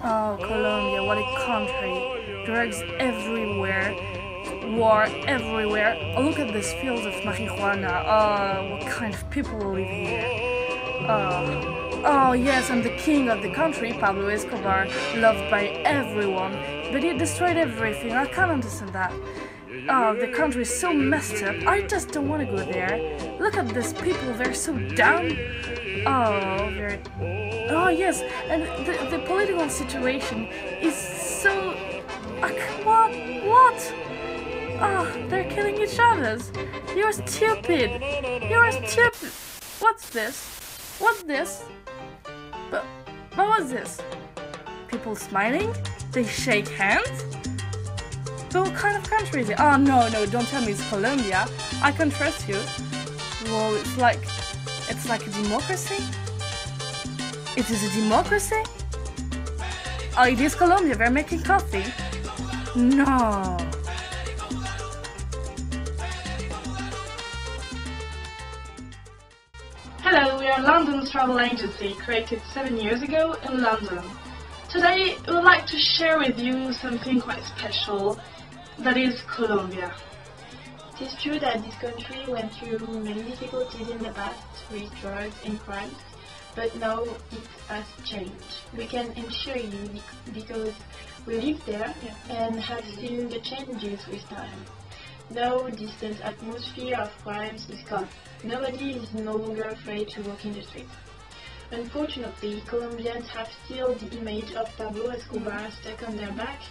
Oh, Colombia, what a country. Drugs everywhere, war everywhere. Oh, look at this field of marijuana. Oh, what kind of people live here? Oh, yes, and the king of the country, Pablo Escobar, loved by everyone. But he destroyed everything. I can't understand that. Oh, the country is so messed up. I just don't want to go there. Look at these people, they're so down. Oh, very... Oh, yes, and the political situation is so... What? What? Oh, they're killing each other. You're stupid. You're stupid. What's this? What's this? But what's this? People smiling? They shake hands? But what kind of country is it? Oh, no, don't tell me it's Colombia. I can trust you. Well, it's like a democracy? It is a democracy? Oh, it is Colombia. They're making coffee. No. Hello, we are London's travel agency, created 7 years ago in London. Today, we would like to share with you something quite special, that is Colombia. It is true that this country went through many difficulties in the past with drugs and crimes, but now it has changed. We can assure you because we live there and have seen the changes with time. Now distant atmosphere of crimes is gone. Nobody is no longer afraid to walk in the street. Unfortunately, Colombians have still the image of Pablo Escobar stuck on their back,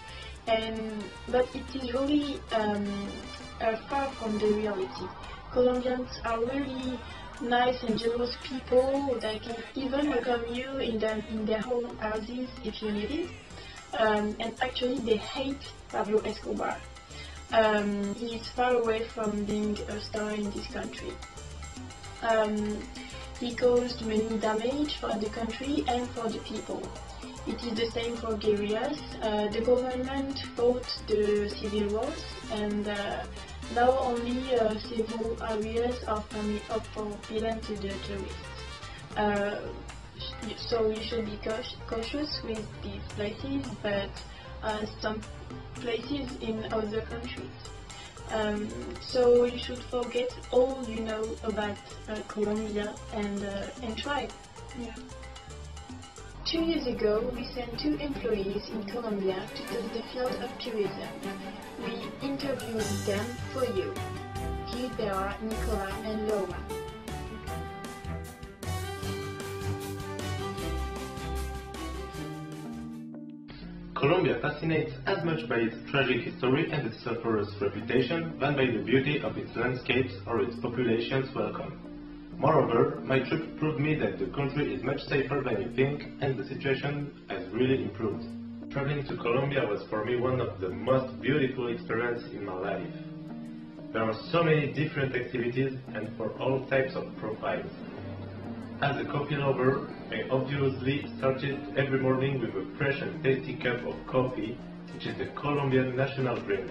but it is really far from the reality. Colombians are really nice and generous people that can even welcome you in their own houses if you need it. And actually they hate Pablo Escobar. He is far away from being a star in this country. He caused many damage for the country and for the people. It is the same for guerrillas. The government fought the civil wars, and now only several areas are forbidden to the tourists. So you should be cautious with these places, but some places in other countries. So you should forget all you know about Colombia and try. Yeah. 2 years ago, we sent 2 employees in Colombia to test the field of tourism. We interviewed them for you, Gilbert, Nicola and Laura. Colombia fascinates as much by its tragic history and its sulphurous reputation than by the beauty of its landscapes or its population's welcome. Moreover, my trip proved me that the country is much safer than you think and the situation has really improved. Traveling to Colombia was for me one of the most beautiful experiences in my life. There are so many different activities and for all types of profiles. As a coffee lover, I obviously started every morning with a fresh and tasty cup of coffee, which is the Colombian national drink.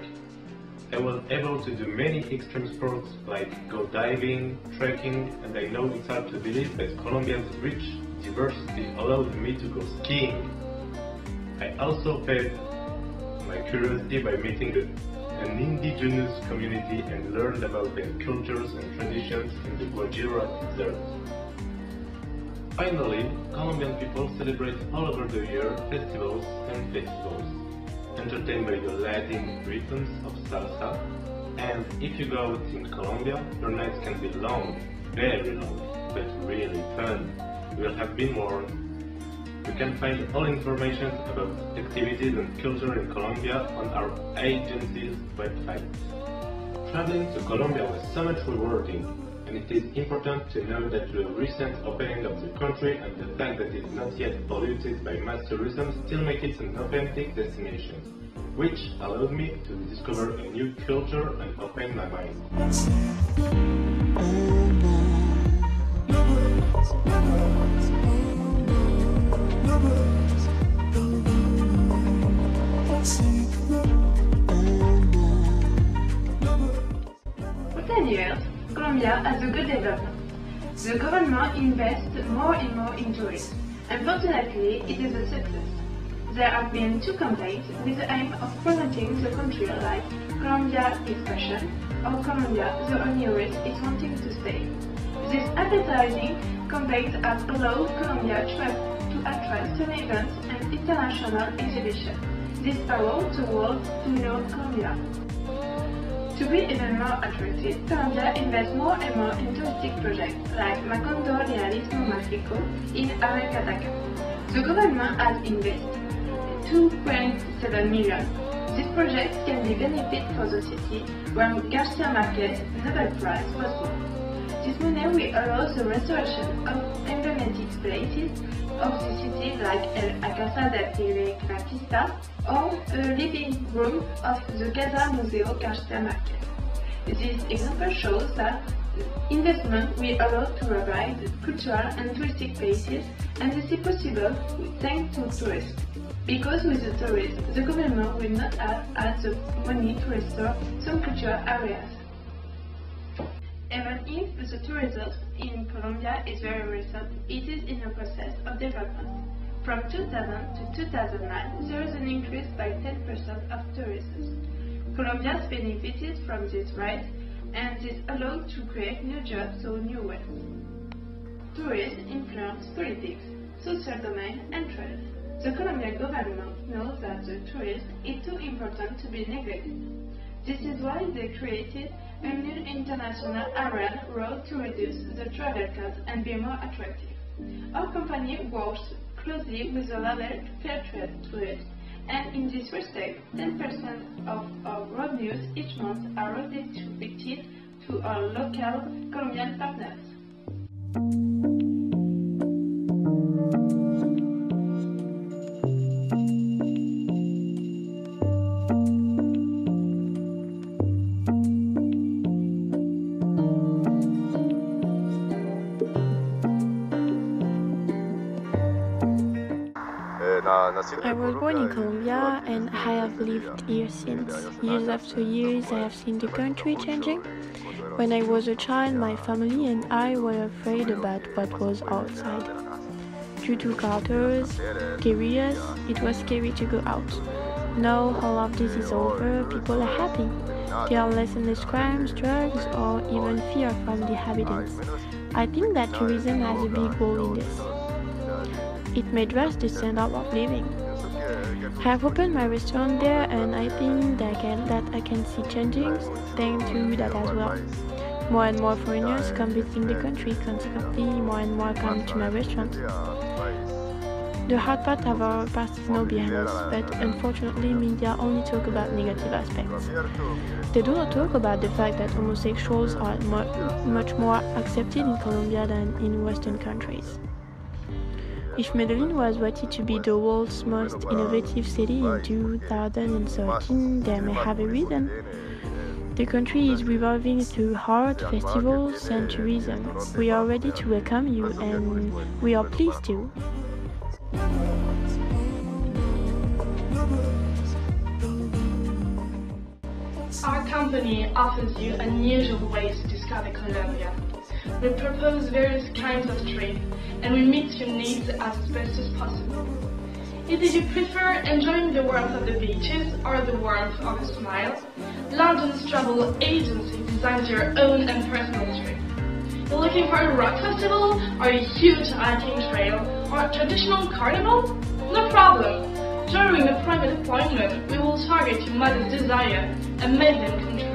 I was able to do many extreme sports like go diving, trekking, and I know it's hard to believe that Colombia's rich diversity allowed me to go skiing. I also fed my curiosity by meeting an indigenous community and learned about their cultures and traditions in the Guajira Desert. Finally, Colombian people celebrate all over the year festivals and festivals, entertained by the Latin rhythms of salsa, and if you go out in Colombia, your nights can be long, very long, but really fun. You will have been warned. You can find all information about activities and culture in Colombia on our agency's website. Traveling to Colombia was so much rewarding, and it is important to know that the recent opening of the country and the fact that it is not yet polluted by mass tourism still make it an authentic destination, which allowed me to discover a new culture and open my mind. For 10 years, Colombia has a good development. The government invests more and more in tourism. Unfortunately, it is a success. There have been 2 campaigns with the aim of promoting the country like Colombia is fashion or Colombia, the only race is wanting to stay. These advertising campaigns have allowed Colombia to attract an events and international exhibitions. This allowed the world to know Colombia. To be even more attractive, Colombia invests more and more in touristic projects like Macondo Realismo Mágico in Aracataca. The government has invested 2.7 million. This project can be benefit for the city where Garcia Marquez Nobel Prize was won. This money will allow the restoration of emblematic places of the city like El Casa del Telegrafista or a living room of the Casa Museo Garcia Marquez. This example shows that investment will allow to revive cultural and touristic places, and this is possible thanks to tourism. Because with the tourism, the government will not have the money to restore some cultural areas. Even if the tourism in Colombia is very recent, it is in a process of development. From 2000 to 2009, there is an increase by 10% of tourism. Colombia has benefited from this rise, and this allowed to create new jobs or new wealth. Tourism influences politics, social domain, and trade. The Colombian government knows that the tourism is too important to be neglected. This is why they created a new international arena road to reduce the travel costs and be more attractive. Our company works closely with the label Fair Trade Tourism, and in this respect, 10% of our revenues each month are redistributed to our local Colombian partners. I was born in Colombia and I have lived here since. Years after years, I have seen the country changing. When I was a child, my family and I were afraid about what was outside. Due to cartels, guerrillas, it was scary to go out. Now all of this is over, people are happy. There are less and less crimes, drugs, or even fear from the inhabitants. I think that tourism has a big role in this. It made us the standard of living. I have opened my restaurant there and I think that I can see changes thanks to that as well. More and more foreigners come visiting the country, consequently more and more come to my restaurant. The hard part of our past is now behind us, but unfortunately media only talk about negative aspects. They do not talk about the fact that homosexuals are much more accepted in Colombia than in Western countries. If Medellin was voted to be the world's most innovative city in 2013, they may have a reason. The country is revolving through art, festivals, and tourism. We are ready to welcome you and we are pleased to. Our company offers you unusual ways to discover Colombia. We propose various kinds of trips and we meet your needs as best as possible. Either you prefer enjoying the warmth of the beaches or the warmth of a smile, London's travel agency designs your own and personal trip. You're looking for a rock festival or a huge hiking trail or a traditional carnival? No problem! During a private appointment, we will target your mother's desire and make them come true.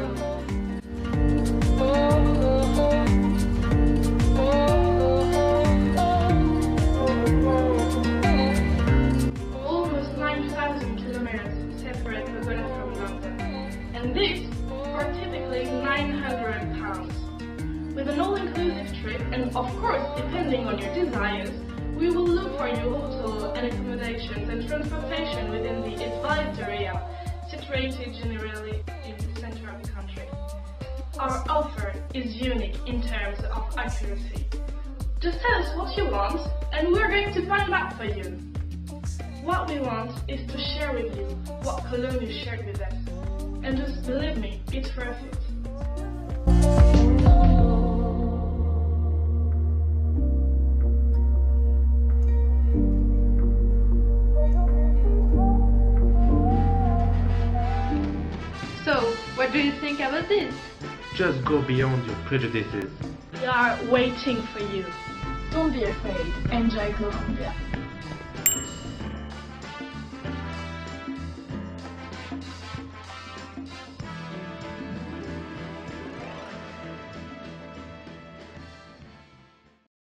Almost 9,000 kilometers separate Bogota from London, and these are typically £900. With an all-inclusive trip, and of course, depending on your desires, we will look for your hotel and accommodations and transportation within the advised area, situated generally in the center of the country. Our offer is unique in terms of accuracy. Just tell us what you want, and we're going to find that for you. What we want is to share with you what Colombia shared with us. And just believe me, it's worth it. What do you think about this? Just go beyond your prejudices. We are waiting for you. Don't be afraid. Enjoy Colombia.